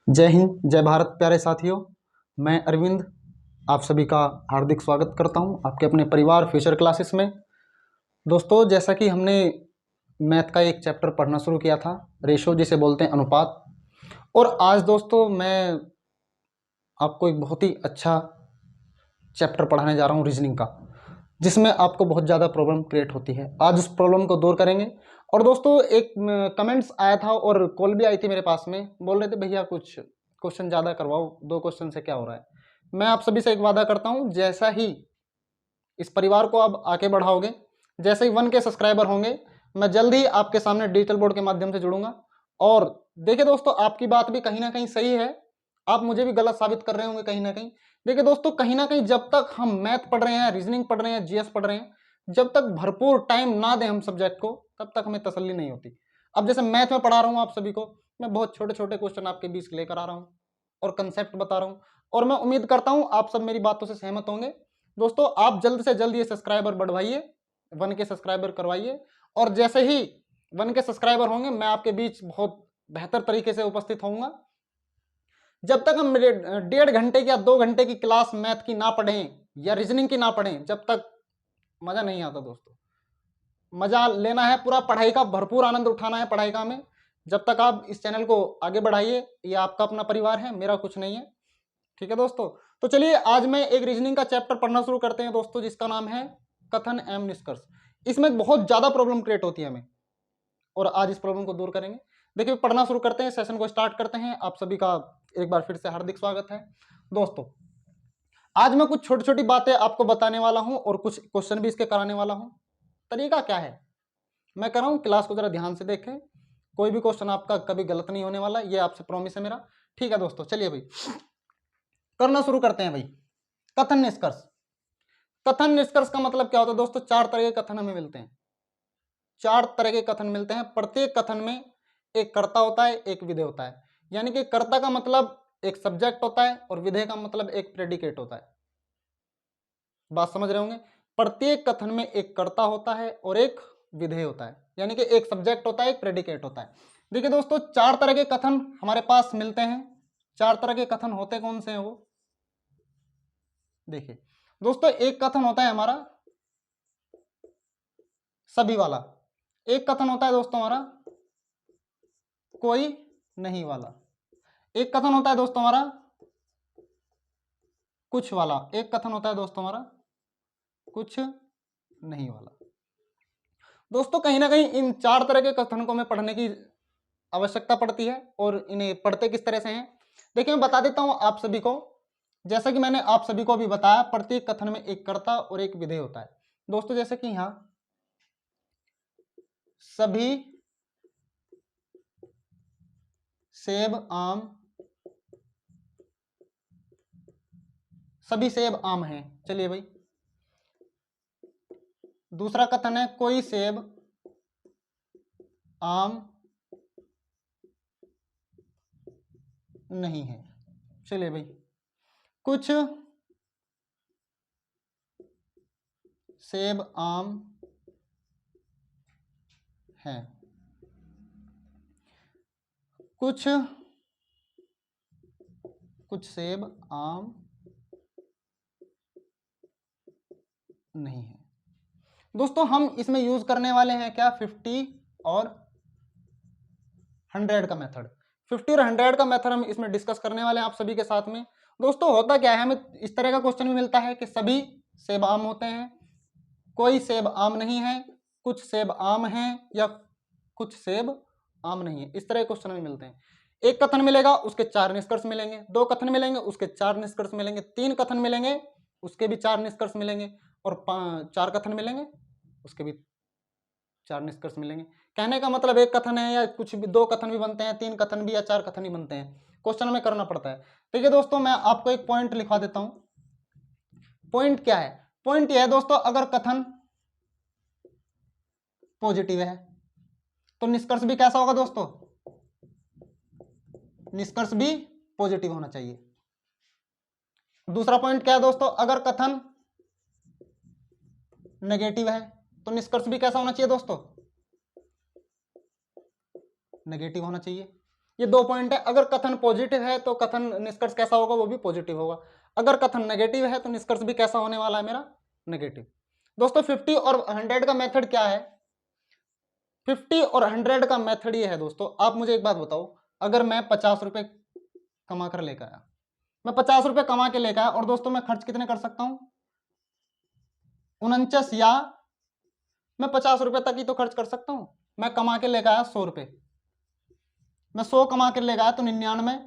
जय हिंद, जय भारत। प्यारे साथियों, मैं अरविंद आप सभी का हार्दिक स्वागत करता हूं आपके अपने परिवार फ्यूचर क्लासेस में। दोस्तों, जैसा कि हमने मैथ का एक चैप्टर पढ़ना शुरू किया था, रेशो जिसे बोलते हैं अनुपात, और आज दोस्तों मैं आपको एक बहुत ही अच्छा चैप्टर पढ़ाने जा रहा हूं रीजनिंग का, जिसमें आपको बहुत ज़्यादा प्रॉब्लम क्रिएट होती है। आज उस प्रॉब्लम को दूर करेंगे। और दोस्तों, एक कमेंट्स आया था और कॉल भी आई थी मेरे पास में, बोल रहे थे भैया कुछ क्वेश्चन ज़्यादा करवाओ, 2 क्वेश्चन से क्या हो रहा है। मैं आप सभी से एक वादा करता हूँ, जैसा ही इस परिवार को आप आगे बढ़ाओगे, जैसे ही 1 के सब्सक्राइबर होंगे, मैं जल्द ही आपके सामने डिजिटल बोर्ड के माध्यम से जुड़ूंगा। और देखिए दोस्तों, आपकी बात भी कहीं ना कहीं सही है, आप मुझे भी गलत साबित कर रहे होंगे कहीं ना कहीं। देखिए दोस्तों, कहीं ना कहीं जब तक हम मैथ पढ़ रहे हैं, रीजनिंग पढ़ रहे हैं, जीएस पढ़ रहे हैं, जब तक भरपूर टाइम ना दें हम सब्जेक्ट को, तब तक हमें तसल्ली नहीं होती। अब जैसे मैथ में पढ़ा रहा हूँ आप सभी को, मैं बहुत छोटे छोटे क्वेश्चन आपके बीच लेकर आ रहा हूँ और कंसेप्ट बता रहा हूँ, और मैं उम्मीद करता हूँ आप सब मेरी बातों से सहमत होंगे। दोस्तों, आप जल्द से जल्द ये सब्सक्राइबर बढ़वाइए, 1 के सब्सक्राइबर करवाइए, और जैसे ही 1 के सब्सक्राइबर होंगे, मैं आपके बीच बहुत बेहतर तरीके से उपस्थित होऊंगा। जब तक हम 1.5 घंटे या 2 घंटे की क्लास मैथ की ना पढ़ें या रीजनिंग की ना पढ़ें, जब तक मजा नहीं आता। दोस्तों, मजा लेना है, पूरा पढ़ाई का भरपूर आनंद उठाना है पढ़ाई का हमें। जब तक आप इस चैनल को आगे बढ़ाइए, ये आपका अपना परिवार है, मेरा कुछ नहीं है। ठीक है दोस्तों, तो चलिए आज मैं एक रीजनिंग का चैप्टर पढ़ना शुरू करते हैं दोस्तों, जिसका नाम है कथन एवं निष्कर्ष। इसमें बहुत ज्यादा प्रॉब्लम क्रिएट होती है हमें, और आज इस प्रॉब्लम को दूर करेंगे। देखिए, पढ़ना शुरू करते हैं, सेशन को स्टार्ट करते हैं। आप सभी का एक बार फिर से हार्दिक स्वागत है। दोस्तों, आज मैं कुछ छोटी छोटी बातें आपको बताने वाला हूं और कुछ क्वेश्चन भी इसके कराने वाला हूं। तरीका क्या है मैं कर रहा हूं, क्लास को जरा ध्यान से देखें, कोई भी क्वेश्चन आपका कभी गलत नहीं होने वाला, ये आपसे प्रॉमिस है मेरा। ठीक है दोस्तों, चलिए भाई करना शुरू करते हैं भाई। कथन निष्कर्ष। कथन निष्कर्ष का मतलब क्या होता है दोस्तों? 4 तरह के कथन हमें मिलते हैं। 4 तरह के कथन मिलते हैं। प्रत्येक कथन में एक कर्ता होता है, एक विधेय होता है। यानी कि कर्ता का मतलब एक सब्जेक्ट होता है और विधेय का मतलब एक प्रेडिकेट होता है। बात समझ रहे होंगे? प्रत्येक कथन में एक कर्ता होता है और एक विधेय होता है, यानी कि एक सब्जेक्ट होता है, एक प्रेडिकेट होता है। देखिए दोस्तों, 4 तरह के कथन हमारे पास मिलते हैं। 4 तरह के कथन होते कौन से हैं वो देखिए दोस्तों। एक कथन होता है हमारा सभी वाला, एक कथन होता है दोस्तों हमारा कोई नहीं वाला, एक कथन होता है दोस्तों हमारा कुछ वाला, एक कथन होता है दोस्तों हमारा कुछ नहीं वाला। दोस्तों, कहीं ना कहीं इन 4 तरह के कथन को हमें पढ़ने की आवश्यकता पड़ती है, और इन्हें पढ़ते किस तरह से हैं देखिए, मैं बता देता हूं आप सभी को। जैसा कि मैंने आप सभी को अभी बताया, प्रत्येक कथन में एक कर्ता और एक विधेय होता है दोस्तों। जैसे कि यहां सभी सेब आम, सभी सेब आम हैं। चलिए भाई, दूसरा कथन है कोई सेब आम नहीं है। चलिए भाई, कुछ सेब आम है, कुछ सेब आम नहीं है। दोस्तों, हम इसमें यूज करने वाले हैं क्या? 50 और 100 का मेथड। 50 और 100 का मेथड हम इसमें डिस्कस करने वाले हैं आप सभी के साथ में। दोस्तों, होता क्या है, हमें इस तरह का क्वेश्चन भी मिलता है कि सभी सेब आम होते हैं, कोई सेब आम नहीं है, कुछ सेब आम हैं, या कुछ सेब आम नहीं है। इस तरह के क्वेश्चन में मिलते हैं। एक कथन मिलेगा, उसके 4 निष्कर्ष मिलेंगे। 2 कथन मिलेंगे, उसके 4 निष्कर्ष मिलेंगे। 3 कथन मिलेंगे, उसके भी 4 निष्कर्ष मिलेंगे। और 4 कथन मिलेंगे, उसके भी 4 निष्कर्ष मिलेंगे। कहने का मतलब एक कथन है या कुछ भी, 2 कथन भी बनते हैं, 3 कथन भी या 4 कथन ही बनते हैं, क्वेश्चन में करना पड़ता है। ठीक है दोस्तों, मैं आपको एक पॉइंट लिखवा देता हूं। पॉइंट क्या है? पॉइंट यह है दोस्तों, अगर कथन पॉजिटिव है तो निष्कर्ष भी कैसा होगा दोस्तों? निष्कर्ष भी पॉजिटिव होना चाहिए। दूसरा पॉइंट क्या है दोस्तों? अगर कथन नेगेटिव है तो निष्कर्ष भी कैसा होना चाहिए दोस्तों? नेगेटिव होना चाहिए। ये 2 पॉइंट है। अगर कथन पॉजिटिव है तो कथन निष्कर्ष कैसा होगा, वो भी पॉजिटिव होगा। अगर कथन नेगेटिव है तो निष्कर्ष भी कैसा होने वाला है मेरा, नेगेटिव। दोस्तों 50 और 100 का मेथड क्या है, 50 और 100 का मेथड ये है दोस्तों। आप मुझे एक बात बताओ, अगर मैं 50 रुपए कमा कर लेकर आया, मैं 50 रुपए कमा के लेकर आया, और दोस्तों मैं खर्च कितने कर सकता हूं, 49, या मैं 50 रुपए तक ही तो खर्च कर सकता हूं। मैं कमा के लेकर आया 100 रुपए, मैं 100 कमा के लेकर आया तो 99,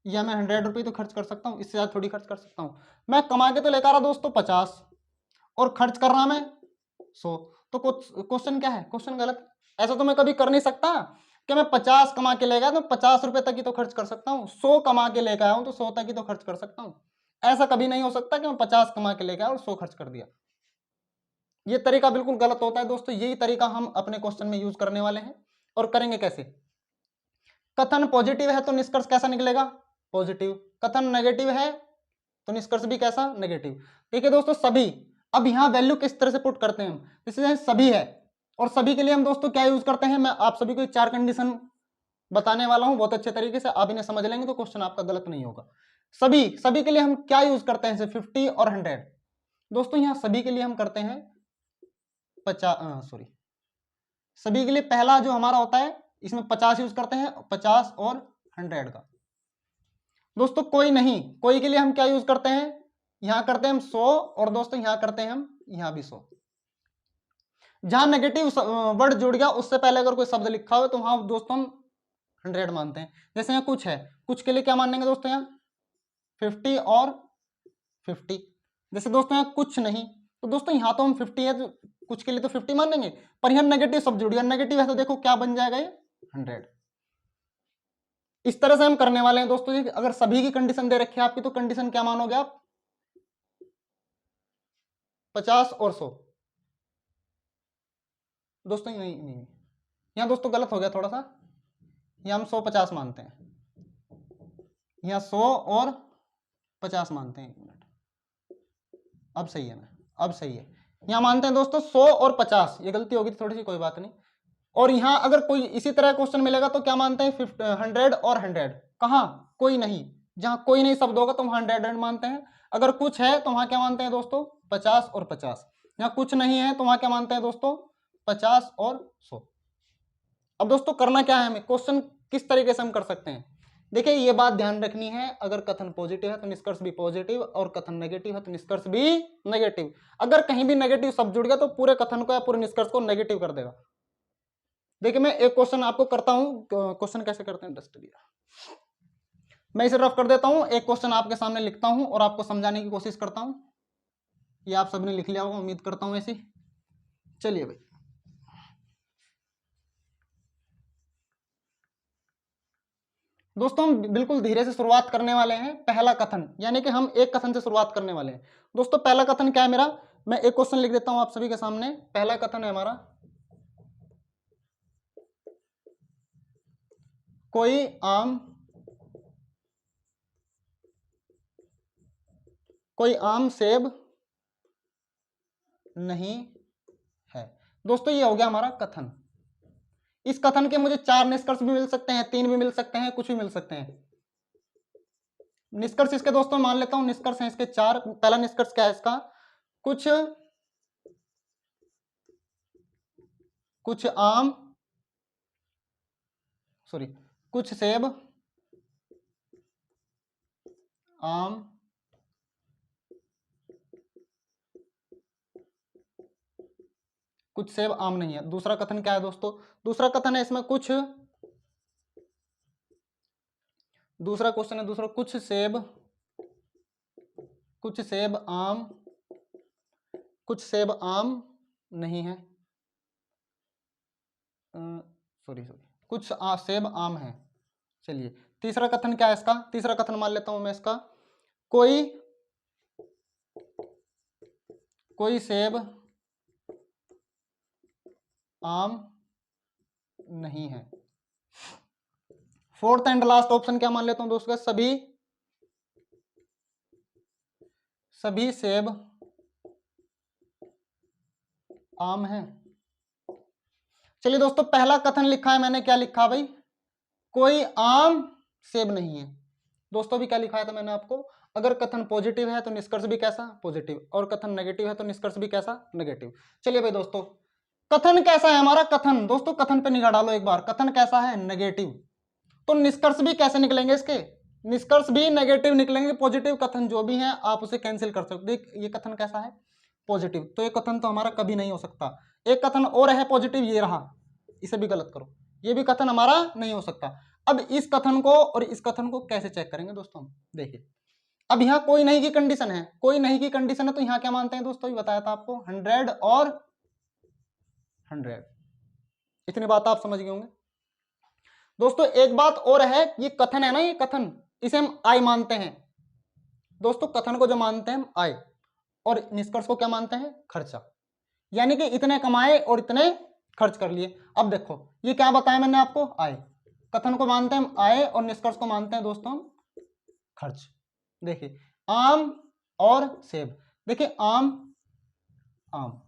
या मैं 100 रुपये तो खर्च कर सकता हूँ, इससे ज़्यादा थोड़ी खर्च कर सकता हूँ। मैं कमा के तो लेकर आ रहा दोस्तों 50 और खर्च कर रहा मैं 100, तो क्वेश्चन क्या है, क्वेश्चन गलत। ऐसा तो मैं कभी कर नहीं सकता कि मैं 50 कमा के ले गया तो 50 रुपए तक ही तो खर्च कर सकता हूँ, 100 कमा के लेकर आया हूँ तो 100 तक ही तो खर्च कर सकता हूँ। ऐसा कभी नहीं हो सकता कि मैं 50 कमा के लेकर आया और 100 खर्च कर दिया। ये तरीका बिल्कुल गलत होता है दोस्तों। यही तरीका हम अपने क्वेश्चन में यूज करने वाले हैं। और करेंगे कैसे, कथन पॉजिटिव है तो निष्कर्ष कैसा निकलेगा, पॉजिटिव। कथन नेगेटिव है तो निष्कर्ष भी कैसा, नेगेटिव। ठीक है दोस्तों, सभी। अब यहाँ वैल्यू किस तरह से पुट करते हैं हम, जैसे सभी है, और सभी के लिए हम दोस्तों क्या यूज करते हैं, मैं आप सभी को 4 कंडीशन बताने वाला हूं बहुत अच्छे तरीके से। आप इन्हें समझ लेंगे तो क्वेश्चन आपका गलत नहीं होगा। सभी के लिए हम क्या यूज करते हैं, 50 और 100। दोस्तों यहाँ सभी के लिए हम करते हैं 50, सभी के लिए पहला जो हमारा होता है, इसमें 50 यूज करते हैं, 50 और 100 का। दोस्तों कोई नहीं, कोई के लिए हम क्या यूज करते हैं, यहां करते हैं हम 100, और दोस्तों यहां करते हैं हम यहां भी 100। जहां नेगेटिव वर्ड जुड़ गया उससे पहले अगर कोई शब्द लिखा हो तो वहां दोस्तों हम 100 मानते हैं। जैसे यहाँ कुछ है, कुछ के लिए क्या मानेंगे दोस्तों, यहाँ 50 और 50। जैसे दोस्तों यहाँ कुछ नहीं, तो दोस्तों यहाँ तो हम 50 है तो कुछ के लिए तो 50 मानेंगे, पर यहाँ नेगेटिव शब्द जुड़ गया, नेगेटिव है तो देखो क्या बन जाएगा ये 100। इस तरह से हम करने वाले हैं दोस्तों जी। अगर सभी की कंडीशन दे रखी है आपकी, तो कंडीशन क्या मानोगे आप, 50 और 100। दोस्तों नहीं, यहाँ दोस्तों गलत हो गया थोड़ा सा, यहाँ हम 100 50 मानते हैं, यहाँ 100 और 50 मानते हैं। 1 मिनट, अब सही है ना, अब सही है। यहाँ मानते हैं दोस्तों 100 और 50, ये गलती होगी थोड़ी सी, कोई बात नहीं। और यहाँ अगर कोई इसी तरह क्वेश्चन मिलेगा तो क्या मानते हैं, 100 और 100। कहाँ, कोई नहीं, जहां कोई नहीं शब्द होगा तो वहां 100 मानते हैं। अगर कुछ है तो वहां क्या मानते हैं दोस्तों, 50 और 50। यहाँ कुछ नहीं है तो वहां क्या मानते हैं दोस्तों, 50 और 100। अब दोस्तों करना क्या है हमें, क्वेश्चन किस तरीके से हम कर सकते हैं, देखिए ये बात ध्यान रखनी है। अगर कथन पॉजिटिव है तो निष्कर्ष भी पॉजिटिव, और कथन नेगेटिव है तो निष्कर्ष भी नेगेटिव। अगर कहीं भी नेगेटिव शब्द जुड़ गया तो पूरे कथन को या पूरे निष्कर्ष को नेगेटिव कर देगा। देखिए मैं एक क्वेश्चन आपको करता हूं, क्वेश्चन कैसे करते हैं, डस्ट दिया, मैं इसे रफ कर देता हूं। एक क्वेश्चन आपके सामने लिखता हूं और आपको समझाने की कोशिश करता हूं। ये आप सबने लिख लिया होगा, उम्मीद करता हूं ऐसी। चलिए भाई, दोस्तों हम बिल्कुल धीरे से शुरुआत करने वाले हैं। पहला कथन, यानी कि हम एक कथन से शुरुआत करने वाले हैं। दोस्तों पहला कथन क्या है मेरा, मैं एक क्वेश्चन लिख देता हूं आप सभी के सामने। पहला कथन है हमारा, कोई आम सेब नहीं है। दोस्तों ये हो गया हमारा कथन। इस कथन के मुझे 4 निष्कर्ष भी मिल सकते हैं, 3 भी मिल सकते हैं, कुछ भी मिल सकते हैं। निष्कर्ष इसके दोस्तों मान लेता हूं, निष्कर्ष हैं इसके 4। पहला निष्कर्ष क्या है इसका, कुछ कुछ सेब आम कुछ सेब आम नहीं है। दूसरा कथन क्या है दोस्तों, दूसरा कथन है इसमें दूसरा क्वेश्चन है दूसरा, कुछ सेब आम नहीं है, कुछ सेब आम है। चलिए तीसरा कथन क्या है इसका, तीसरा कथन मान लेता हूं मैं इसका, कोई सेब आम नहीं है। फोर्थ एंड लास्ट ऑप्शन क्या मान लेता हूं दोस्तों, सभी सेब आम है। चलिए दोस्तों पहला कथन लिखा है मैंने, क्या लिखा भाई, कोई आम सेब नहीं है। दोस्तों भी क्या लिखाया था मैंने आपको, अगर कथन पॉजिटिव है तो निष्कर्ष भी कैसा, पॉजिटिव, और कथन नेगेटिव है तो निष्कर्ष भी कैसा, नेगेटिव। चलिए भाई दोस्तों, कथन कैसा है हमारा, कथन, दोस्तों कथन पे निगाह डालो एक बार, कथन कैसा है, नेगेटिव, तो निष्कर्ष भी कैसे निकलेंगे इसके, निष्कर्ष भी नेगेटिव निकलेंगे। पॉजिटिव कथन जो भी हैं आप उसे कैंसिल कर सकते हो। देख ये कथन कैसा है, पॉजिटिव, तो ये कथन तो हमारा कभी नहीं हो सकता। एक कथन और है पॉजिटिव, ये रहा, इसे भी गलत करो, ये भी कथन हमारा नहीं हो सकता। अब इस कथन को और इस कथन को कैसे चेक करेंगे दोस्तों, देखिए अब यहाँ कोई नहीं की कंडीशन है, कोई नहीं की कंडीशन है, तो यहाँ क्या मानते हैं दोस्तों, ये बताया था आपको 100 और 100, इतनी बात आप समझ गए होंगे। दोस्तों एक बात और है, ये कथन है ना, ये कथन, इसे हम आई मानते हैं दोस्तों, कथन को जो मानते हैं हम आई, और निष्कर्ष को क्या मानते हैं, खर्चा, यानी कि इतने कमाए और इतने खर्च कर लिए। अब देखो ये क्या बताया मैंने आपको, आय, कथन को मानते हैं हम आय और निष्कर्ष को मानते हैं दोस्तों हम खर्च। देखिए आम और सेब, देखिए आम आम,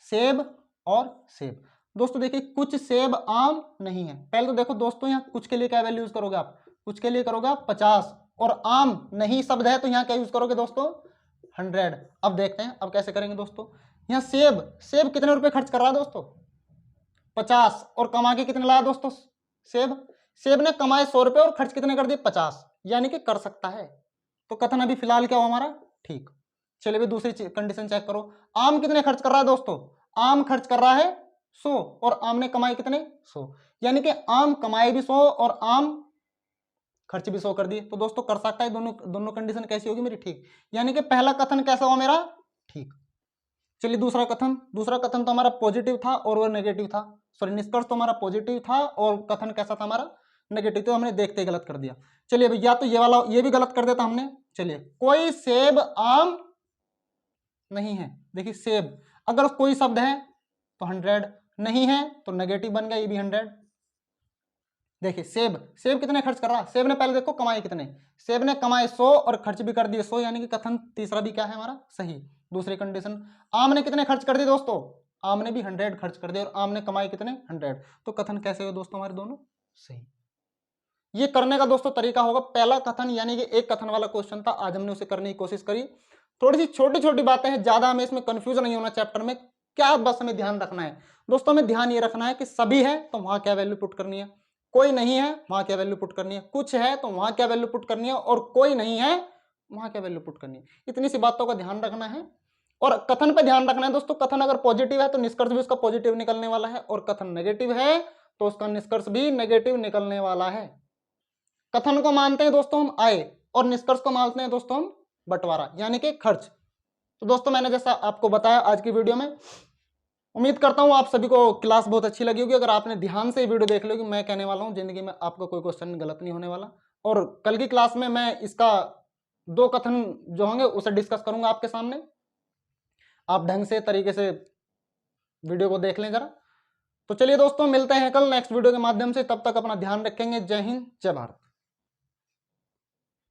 सेब और सेब। दोस्तों देखिए कुछ सेब आम नहीं है, पहले तो देखो दोस्तों यहाँ कुछ के लिए क्या वैल्यू यूज करोगे आप, कुछ के लिए करोगे आप 50, और आम नहीं शब्द है तो यहाँ क्या यूज करोगे दोस्तों 100। अब देखते हैं अब कैसे करेंगे दोस्तों, यहाँ सेब, सेब कितने रुपए खर्च कर रहा है दोस्तों 50, और कमा के कितने लाया दोस्तों सेब, सेब ने कमाए 100 रुपए और खर्च कितने कर दिए 50, यानी कि कर सकता है। तो कथन अभी फिलहाल क्या हो हमारा, ठीक। चलिए भी दूसरी कंडीशन चेक करो, आम कितने खर्च कर रहा है दोस्तों, आम खर्च कर रहा है 100 और आम ने कमाए कितने 100, यानी कि आम कमाए भी 100 और आम खर्च भी 100 कर दिए। तो दोस्तों कर सकता है, दोनों कंडीशन कैसी होगी मेरी, ठीक, यानी कि पहला कथन कैसा हुआ मेरा, ठीक। चलिए दूसरा कथन तो हमारा पॉजिटिव था और वो नेगेटिव था, सॉरी निष्कर्ष तो हमारा पॉजिटिव था और कथन कैसा था हमारा नेगेटिव, तो हमने देखते ही गलत कर दिया। चलिए भैया तो ये वाला ये भी गलत कर देता हमने। चलिए कोई सेब आम नहीं है, देखिए सेब अगर कोई शब्द है तो 100, नहीं है तो नेगेटिव बन गया, ये भी 100। देखिए सेब, सेब कितने खर्च कर रहा, सेब ने पहले देखो कमाए कितने, सेब ने कमाए 100 और खर्च भी कर दिए 100, यानी कि कथन तीसरा भी क्या है हमारा सही। दूसरी कंडीशन, आम ने कितने खर्च कर दिए दोस्तों, आम ने भी 100 खर्च कर दिए और आम ने कमाए कितने 100, तो कथन कैसे हुए दोस्तों हमारे दोनों सही। ये करने का दोस्तों तरीका होगा, पहला कथन यानी कि एक कथन वाला क्वेश्चन था, आज हमने उसे करने की कोशिश करी। थोड़ी सी छोटी छोटी बातें हैं, ज्यादा हमें इसमें कंफ्यूज नहीं होना चैप्टर में, क्या बस हमें ध्यान रखना है दोस्तों, हमें ध्यान ये रखना है कि सभी है तो वहां क्या वैल्यू पुट करनी है, कोई नहीं है वहां क्या वैल्यू पुट करनी है, कुछ है तो वहां क्या वैल्यू पुट करनी है, और कोई नहीं है वहां क्या वैल्यू पुट करनी है। इतनी सी बातों का ध्यान रखना है और कथन पे ध्यान रखना है दोस्तों। कथन अगर पॉजिटिव है तो निष्कर्ष भी उसका पॉजिटिव निकलने वाला है, और कथन नेगेटिव है तो उसका निष्कर्ष भी नेगेटिव निकलने वाला है। कथन को मानते हैं दोस्तों हम आय और निष्कर्ष को मानते हैं दोस्तों हम बंटवारा यानी कि खर्च। तो दोस्तों मैंने जैसा आपको बताया आज की वीडियो में, उम्मीद करता हूं आप सभी को क्लास बहुत अच्छी लगी होगी। अगर आपने ध्यान से वीडियो देख लोगी, मैं कहने वाला हूं जिंदगी में आपका कोई क्वेश्चन गलत नहीं होने वाला, और कल की क्लास में मैं इसका 2 कथन जो होंगे उसे डिस्कस करूंगा आपके सामने। आप ढंग से तरीके से वीडियो को देख लें जरा। तो चलिए दोस्तों मिलते हैं कल नेक्स्ट वीडियो के माध्यम से, तब तक अपना ध्यान रखेंगे। जय हिंद जय भारत।